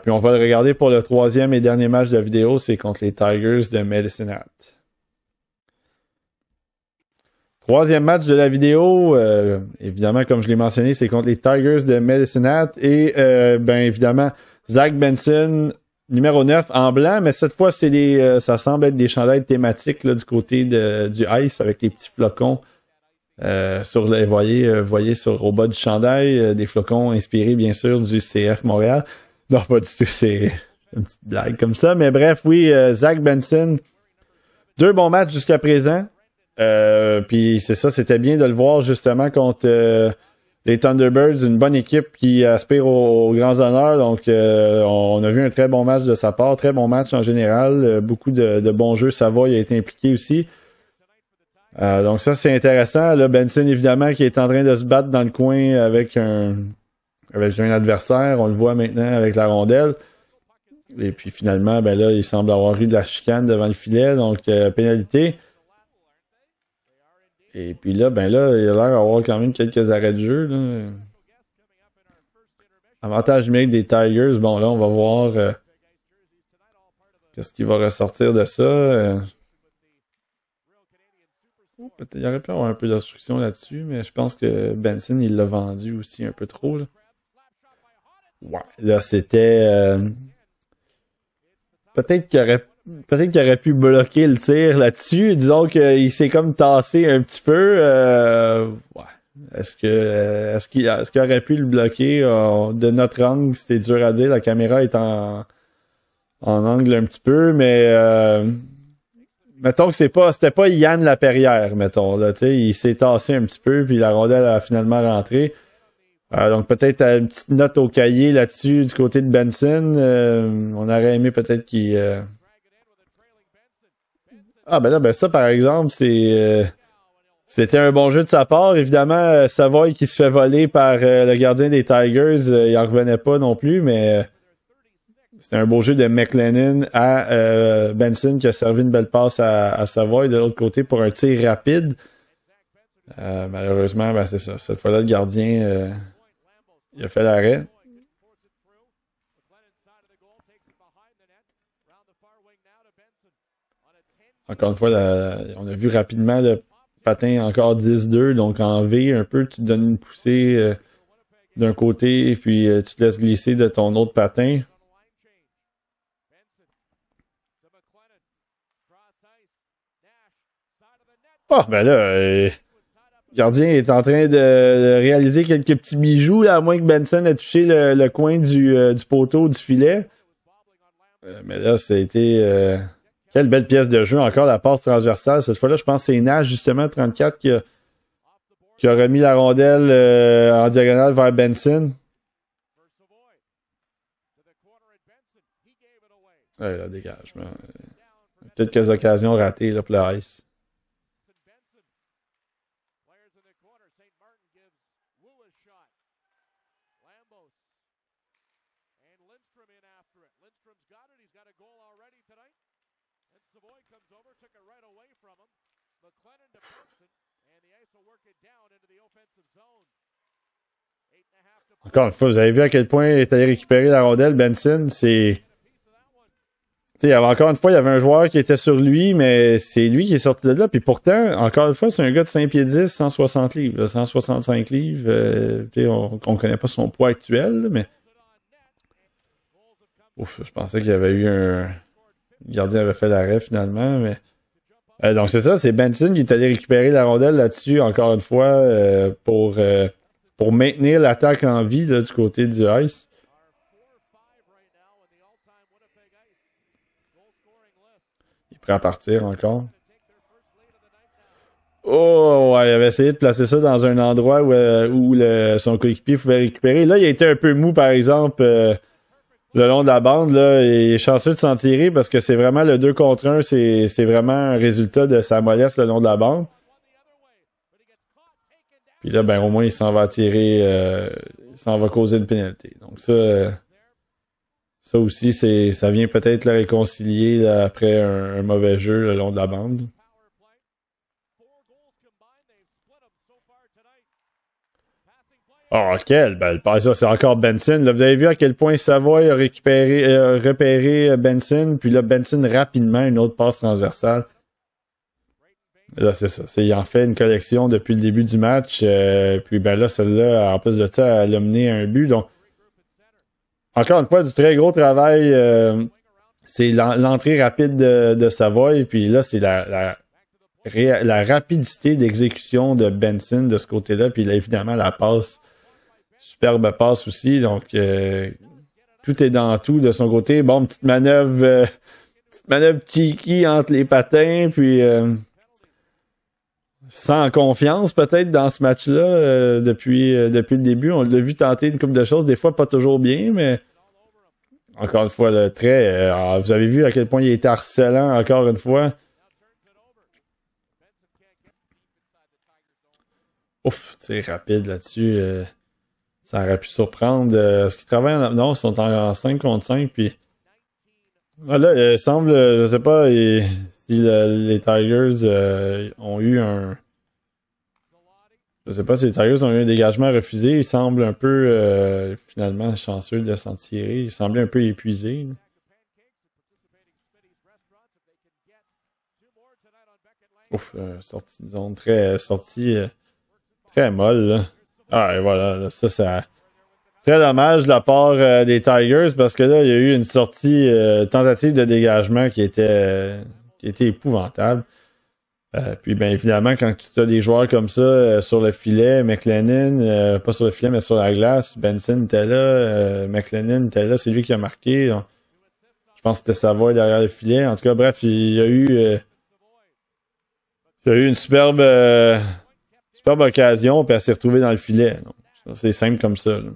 Puis on va le regarder pour le troisième et dernier match de la vidéo, c'est contre les Tigers de Medicine Hat. Troisième match de la vidéo, évidemment, comme je l'ai mentionné, c'est contre les Tigers de Medicine Hat. Et ben évidemment, Zach Benson, numéro 9 en blanc, mais cette fois, c'est ça semble être des chandails thématiques là, du côté du Ice avec les petits flocons. Voyez au bas du chandail, des flocons inspirés bien sûr du CF Montréal. Non, pas du tout, c'est une petite blague comme ça. Mais bref, oui, Zach Benson, 2 bons matchs jusqu'à présent. Puis c'est ça, c'était bien de le voir justement contre les Thunderbirds, une bonne équipe qui aspire aux grands honneurs. Donc on a vu un très bon match de sa part, très bon match en général, beaucoup de bons jeux. Savoy a été impliqué aussi. Donc ça c'est intéressant. Là, Benson évidemment qui est en train de se battre dans le coin avec un adversaire. On le voit maintenant avec la rondelle. Et puis finalement, ben là, il semble avoir eu de la chicane devant le filet, donc pénalité. Et puis là, ben là, il a l'air d'avoir quand même quelques arrêts de jeu. Là. Avantage numérique des Tigers. Bon, là, on va voir qu'est-ce qui va ressortir de ça. Peut-être il aurait pu avoir un peu d'instruction là-dessus, mais je pense que Benson, il l'a vendu aussi un peu trop. Là, ouais, là c'était... Peut-être qu'il aurait pu bloquer le tir là-dessus. Disons qu'il s'est comme tassé un petit peu. Ouais. Est-ce qu'il aurait pu le bloquer de notre angle? C'était dur à dire. La caméra est en angle un petit peu, mais mettons que c'était pas Yann Laperrière, mettons. Là, il s'est tassé un petit peu, puis la rondelle a finalement rentré. Donc peut-être une petite note au cahier là-dessus du côté de Benson. On aurait aimé peut-être qu'il... Ah ben là, ben ça par exemple, c'était un bon jeu de sa part. Évidemment, Savoy qui se fait voler par le gardien des Tigers, il en revenait pas non plus, mais c'était un beau jeu de McLennan à Benson qui a servi une belle passe à Savoy de l'autre côté pour un tir rapide. Malheureusement, ben c'est ça. Cette fois-là, le gardien... il a fait l'arrêt. Encore une fois, on a vu rapidement le patin encore 10-2, donc en V un peu, tu te donnes une poussée d'un côté, puis tu te laisses glisser de ton autre patin. Oh, ben là, le gardien est en train de réaliser quelques petits bijoux, là, à moins que Benson ait touché le coin du poteau du filet. Mais là, ça a été... quelle belle pièce de jeu. Encore la passe transversale. Cette fois-là, je pense que c'est Nash, justement, 34, qui a remis la rondelle en diagonale vers Benson. Ouais, là, dégagement. Quelques occasions ratées là, pour le Ice. Encore une fois, vous avez vu à quel point il est allé récupérer la rondelle. Benson, c'est... encore une fois, il y avait un joueur qui était sur lui, mais c'est lui qui est sorti de là. Puis pourtant, encore une fois, c'est un gars de 5 pieds 10, 160 livres, 165 livres. On connaît pas son poids actuel, mais... Ouf, je pensais qu'il y avait eu un... Le gardien avait fait l'arrêt finalement, mais... donc c'est ça, c'est Benson qui est allé récupérer la rondelle là-dessus, encore une fois, pour maintenir l'attaque en vie là, du côté du Ice. Il est prêt à partir encore. Oh, ouais, il avait essayé de placer ça dans un endroit où son coéquipier pouvait récupérer. Là, il a été un peu mou, par exemple, le long de la bande. Là, il est chanceux de s'en tirer parce que c'est vraiment le 2 contre 1. C'est vraiment un résultat de sa mollesse le long de la bande. Puis là, ben au moins, il s'en va tirer, il s'en va causer une pénalité. Donc ça, Ça aussi, ça vient peut-être le réconcilier là, après un mauvais jeu le long de la bande. Oh, quelle belle passe. Ça, c'est encore Benson. Là, vous avez vu à quel point Savoie a repéré Benson. Puis là, Benson rapidement, une autre passe transversale. Là, c'est ça. Il en fait une collection depuis le début du match. Puis ben là, celle-là, en plus de ça, elle a mené un but. Donc, encore une fois, du très gros travail. C'est l'entrée rapide de Savoie. Puis là, c'est la rapidité d'exécution de Benson de ce côté-là. Puis là, évidemment, la passe. Superbe passe aussi. Donc, tout est dans tout de son côté. Bon, petite manœuvre cheeky entre les patins. Puis... sans confiance peut-être dans ce match-là depuis le début. On l'a vu tenter une couple de choses, des fois pas toujours bien, mais encore une fois, le trait, vous avez vu à quel point il était harcelant encore une fois. Ouf, c'est rapide là-dessus. Ça aurait pu surprendre. Est-ce qu'ils travaillent non, ils sont en 5 contre 5, puis là, il semble, je sais pas si les Tigers ont eu un... Je sais pas si les Tigers ont eu un dégagement refusé. Il semble un peu, finalement, chanceux de s'en tirer. Il semblait un peu épuisé. Ouf, sortie de zone très molle, là. Ah, et voilà, là, ça... Très dommage de la part des Tigers parce que là, il y a eu une tentative de dégagement qui était épouvantable. Puis bien évidemment, quand tu as des joueurs comme ça sur le filet, McLennan, pas sur le filet, mais sur la glace, Benson était là, McLennan était là, c'est lui qui a marqué. Donc, je pense que c'était Savoie derrière le filet. En tout cas, bref, il y a eu une superbe occasion, puis elle s'est retrouvée dans le filet. Donc, c'est simple comme ça, là.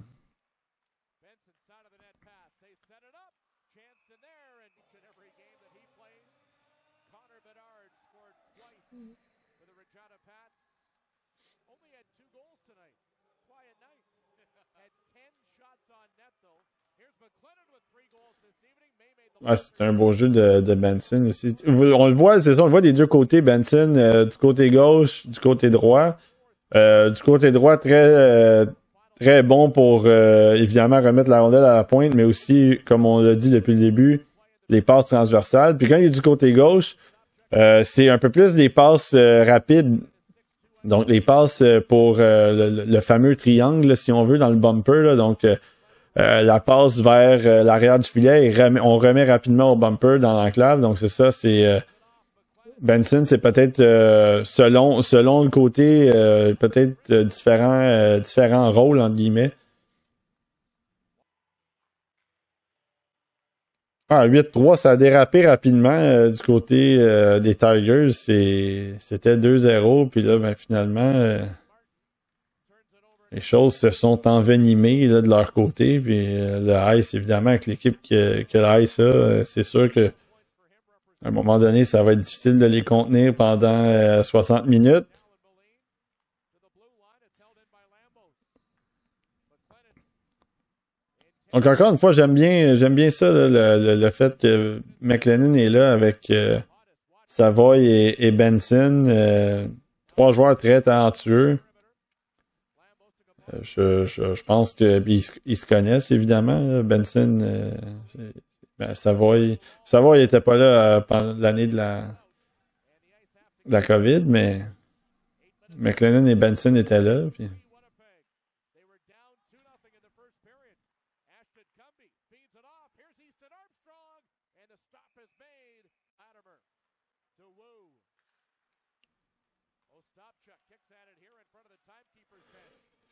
Ouais, c'est un beau jeu de Benson aussi. On le voit, c'est ça, on le voit des deux côtés. Benson, du côté gauche, du côté droit. Du côté droit, très bon pour évidemment remettre la rondelle à la pointe, mais aussi, comme on l'a dit depuis le début, les passes transversales. Puis quand il est du côté gauche, c'est un peu plus des passes rapides. Donc les passes pour le fameux triangle, là, si on veut, dans le bumper. Là, donc la passe vers l'arrière du filet et on remet rapidement au bumper dans l'enclave. Donc c'est ça, c'est Benson, c'est peut-être selon le côté, peut-être différents rôles, entre guillemets. Ah, 8-3, ça a dérapé rapidement du côté des Tigers. C'était 2-0, puis là, ben, finalement, les choses se sont envenimées là, de leur côté. Puis le Ice, évidemment, avec l'équipe que le Ice a, c'est sûr que à un moment donné, ça va être difficile de les contenir pendant 60 minutes. Donc encore une fois, j'aime bien ça, là, le fait que McLennan est là avec Savoie et Benson. 3 joueurs très talentueux. Je pense que ils se connaissent évidemment. Là. Benson, Savoie n'était pas là pendant l'année de la COVID, mais McLennan et Benson étaient là. Puis...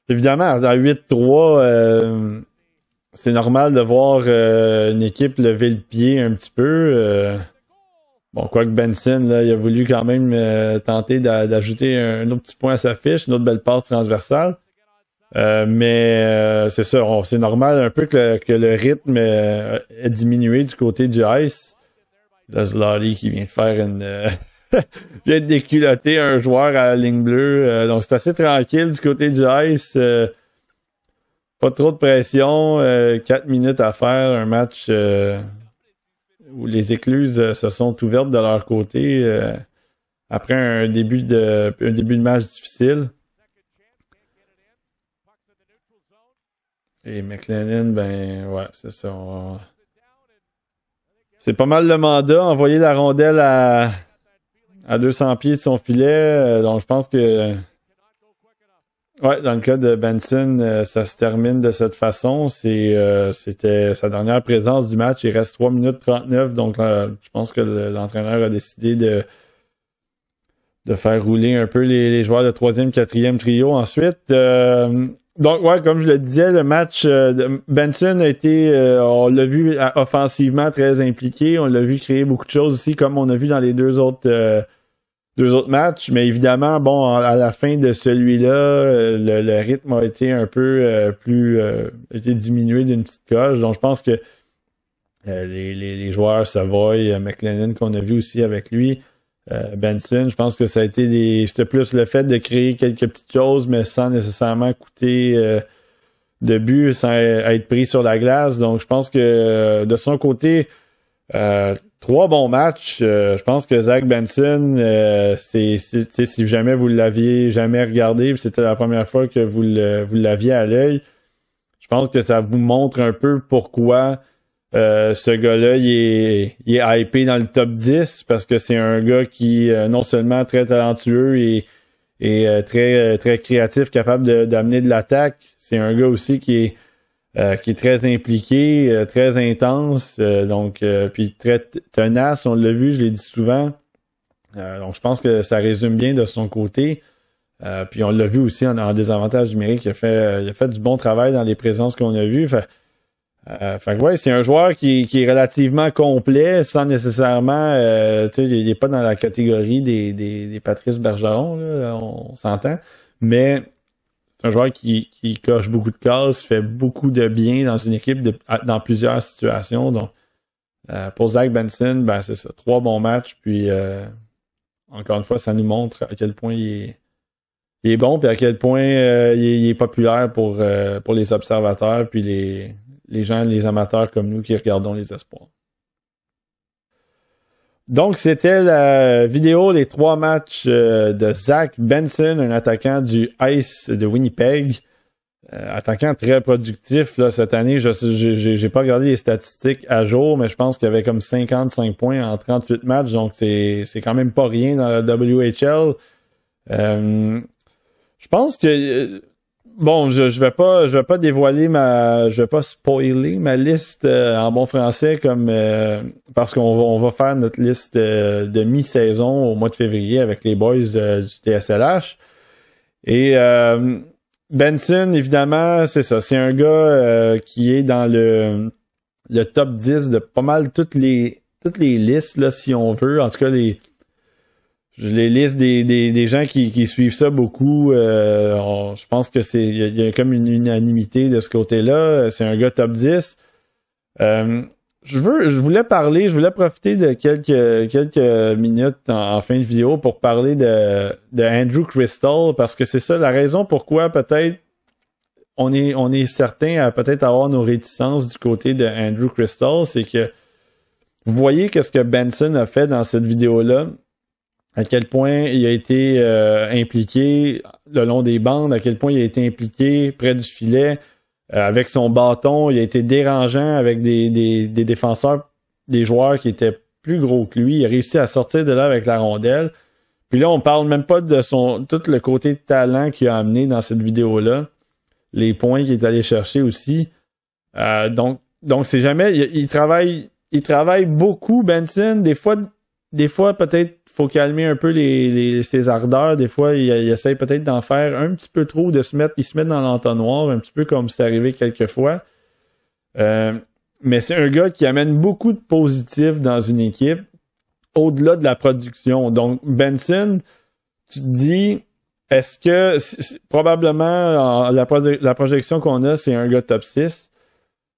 Évidemment, à 8-3, c'est normal de voir une équipe lever le pied un petit peu. Bon, quoique Benson, là, il a voulu quand même tenter d'ajouter un autre petit point à sa fiche, une autre belle passe transversale. Mais c'est ça, c'est normal un peu que le rythme ait diminué du côté du Ice. Là, Zlotty qui vient de faire vient de déculotter un joueur à la ligne bleue. Donc c'est assez tranquille du côté du Ice. pas trop de pression, 4 minutes à faire, un match où les écluses se sont ouvertes de leur côté après un début de match difficile. Et McLennan, ben ouais, c'est ça. C'est pas mal le mandat, envoyer la rondelle à 200 pieds de son filet. Donc je pense que ouais, dans le cas de Benson, ça se termine de cette façon. C'était sa dernière présence du match. Il reste 3 minutes 39. Donc, je pense que l'entraîneur a décidé de faire rouler un peu les joueurs de 3e, 4e trio ensuite. Donc, ouais, comme je le disais, le match de Benson a été, on l'a vu offensivement très impliqué. On l'a vu créer beaucoup de choses aussi, comme on a vu dans les deux autres matchs, mais évidemment, bon, à la fin de celui-là, le rythme a été un peu été diminué d'une petite coche. Donc, je pense que les joueurs Savoy, McLennan qu'on a vu aussi avec lui, Benson, je pense que ça a été c'était plus le fait de créer quelques petites choses, mais sans nécessairement coûter de but, sans être pris sur la glace. Donc, je pense que de son côté, 3 bons matchs. Je pense que Zach Benson, si jamais vous l'aviez jamais regardé, c'était la première fois que vous l'aviez à l'œil, je pense que ça vous montre un peu pourquoi ce gars-là, il est hypé dans le top 10, parce que c'est un gars qui non seulement très talentueux et très, très créatif, capable d'amener de l'attaque, c'est un gars aussi qui est très impliqué, très intense, puis très tenace, on l'a vu, je l'ai dit souvent. Donc je pense que ça résume bien de son côté. Puis on l'a vu aussi en désavantage numérique, il a fait du bon travail dans les présences qu'on a vues. Fait que ouais, c'est un joueur qui est relativement complet, sans nécessairement, il n'est pas dans la catégorie des Patrice Bergeron, là, on s'entend, mais c'est un joueur qui coche beaucoup de cases, fait beaucoup de bien dans une équipe dans plusieurs situations. Donc, pour Zach Benson, ben c'est ça, 3 bons matchs. Puis, encore une fois, ça nous montre à quel point il est bon, puis à quel point il est populaire pour les observateurs, puis les gens, les amateurs comme nous qui regardons les espoirs. Donc, c'était la vidéo des 3 matchs de Zach Benson, un attaquant du Ice de Winnipeg. Attaquant très productif là, cette année. J'ai pas regardé les statistiques à jour, mais je pense qu'il y avait comme 55 points en 38 matchs, donc c'est quand même pas rien dans la WHL. Je pense que bon, je vais pas dévoiler je vais pas spoiler ma liste en bon français comme parce qu'on va faire notre liste de mi-saison au mois de février avec les boys du TSLH. Et Benson, évidemment, c'est ça, c'est un gars qui est dans le top 10 de pas mal toutes les listes là, si on veut. En tout cas, les listes des gens qui suivent ça beaucoup, je pense que il y a comme une unanimité de ce côté-là. C'est un gars top 10. Je voulais profiter de quelques minutes en fin de vidéo pour parler de Andrew Crystal, parce que c'est ça la raison pourquoi peut-être on est certain à peut-être avoir nos réticences du côté de Andrew Crystal, c'est que vous voyez ce que Benson a fait dans cette vidéo-là, à quel point il a été impliqué le long des bandes, à quel point il a été impliqué près du filet, avec son bâton, il a été dérangeant avec des défenseurs, des joueurs qui étaient plus gros que lui. Il a réussi à sortir de là avec la rondelle. Puis là, on parle même pas de tout le côté de talent qu'il a amené dans cette vidéo-là. Les points qu'il est allé chercher aussi. Donc c'est jamais... Il travaille beaucoup, Benson. Des fois peut-être, faut calmer un peu ses ardeurs. Des fois, il essaye peut-être d'en faire un petit peu trop, il se met dans l'entonnoir, un petit peu comme c'est arrivé quelques fois. Mais c'est un gars qui amène beaucoup de positifs dans une équipe, au-delà de la production. Donc, Benson, tu te dis, est-ce que, probablement, la projection qu'on a, c'est un gars top 6,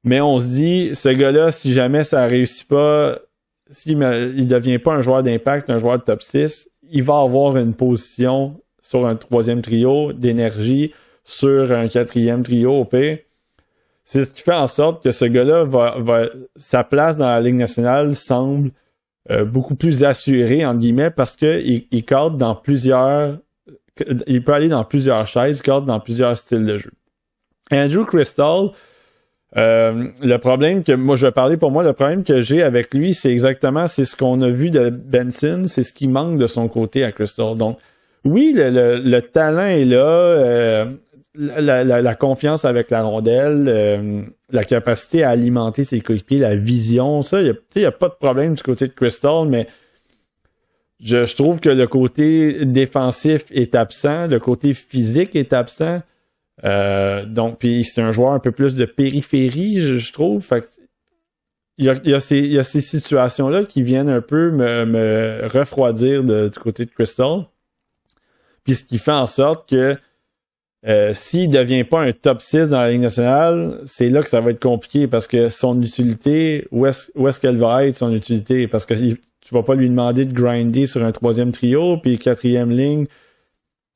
mais on se dit, ce gars-là, si jamais ça réussit pas, s'il ne devient pas un joueur d'impact, un joueur de top 6, il va avoir une position sur un 3e trio d'énergie, sur un 4e trio au pire. c'est ce qui fait en sorte que ce gars-là sa place dans la Ligue nationale semble beaucoup plus assurée, entre guillemets, parce que il cadre dans plusieurs, il peut aller dans plusieurs chaises, il cadre dans plusieurs styles de jeu. Andrew Cristall, le problème que moi je vais parler pour moi, le problème que j'ai avec lui, c'est ce qu'on a vu de Benson, c'est ce qui manque de son côté à Cristall. Donc oui, le talent est là, la confiance avec la rondelle, la capacité à alimenter ses coéquipiers, la vision, ça, il y a pas de problème du côté de Cristall, mais je trouve que le côté défensif est absent, le côté physique est absent. Donc, puis c'est un joueur un peu plus de périphérie, je trouve. Fait que il y a ces situations-là qui viennent un peu me refroidir du côté de Cristall. Puis ce qui fait en sorte que s'il ne devient pas un top 6 dans la Ligue nationale, c'est là que ça va être compliqué parce que son utilité, où est-ce qu'elle va être, son utilité? Parce que tu vas pas lui demander de grinder sur un troisième trio, puis quatrième ligne.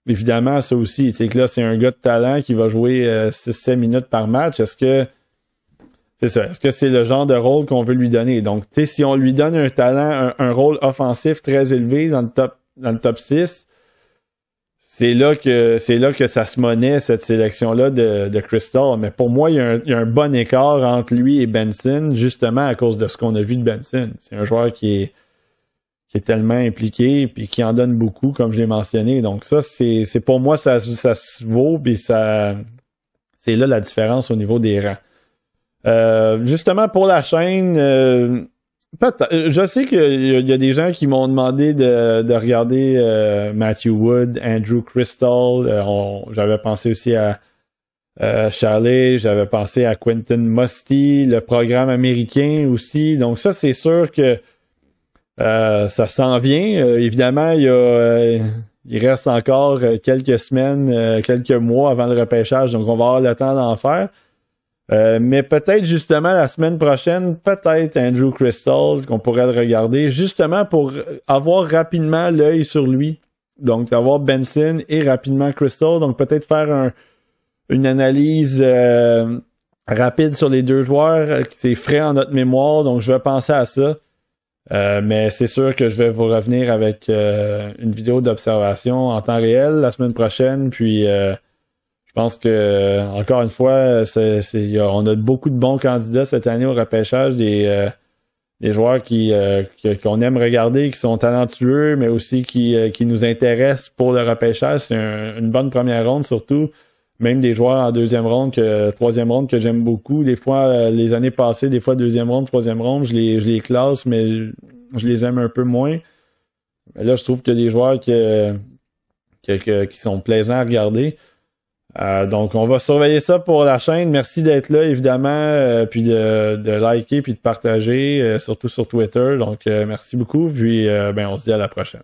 Évidemment, ça aussi, c'est que là, c'est un gars de talent qui va jouer 6-7 minutes par match. Est-ce que c'est le genre de rôle qu'on veut lui donner? Donc, si on lui donne un talent, un rôle offensif très élevé dans le top 6, c'est là que ça se monnaie, cette sélection-là de Cristall. Mais pour moi, il y a un bon écart entre lui et Benson, justement à cause de ce qu'on a vu de Benson. C'est un joueur qui est tellement impliqué puis qui en donne beaucoup, comme je l'ai mentionné. Donc ça, c'est pour moi, ça se vaut, puis c'est là la différence au niveau des rangs. Justement, pour la chaîne, je sais qu'il y a des gens qui m'ont demandé de regarder Matthew Wood, Andrew Cristall. J'avais pensé aussi à Charlie, j'avais pensé à Quentin Musty, le programme américain aussi. Donc ça, c'est sûr que ça s'en vient. Évidemment, il reste encore quelques semaines, quelques mois avant le repêchage, donc on va avoir le temps d'en faire. Mais peut-être justement la semaine prochaine, peut-être Andrew Cristall, qu'on pourrait le regarder, justement pour avoir rapidement l'œil sur lui. Donc avoir Benson et rapidement Cristall. Donc peut-être faire une analyse rapide sur les deux joueurs, c'est frais en notre mémoire, donc je vais penser à ça. Mais c'est sûr que je vais vous revenir avec une vidéo d'observation en temps réel la semaine prochaine. Puis je pense que encore une fois, on a beaucoup de bons candidats cette année au repêchage, des joueurs qu'on aime regarder, qui sont talentueux, mais aussi qui nous intéressent pour le repêchage. C'est une bonne première ronde surtout. Même des joueurs en deuxième ronde, troisième ronde que j'aime beaucoup. Des fois, les années passées, des fois deuxième ronde, troisième ronde, je les classe, mais je les aime un peu moins. Mais là, je trouve qu'il y a des joueurs qui sont plaisants à regarder. Donc, on va surveiller ça pour la chaîne. Merci d'être là, évidemment, puis de liker puis de partager, surtout sur Twitter. Donc, merci beaucoup. Puis, on se dit à la prochaine.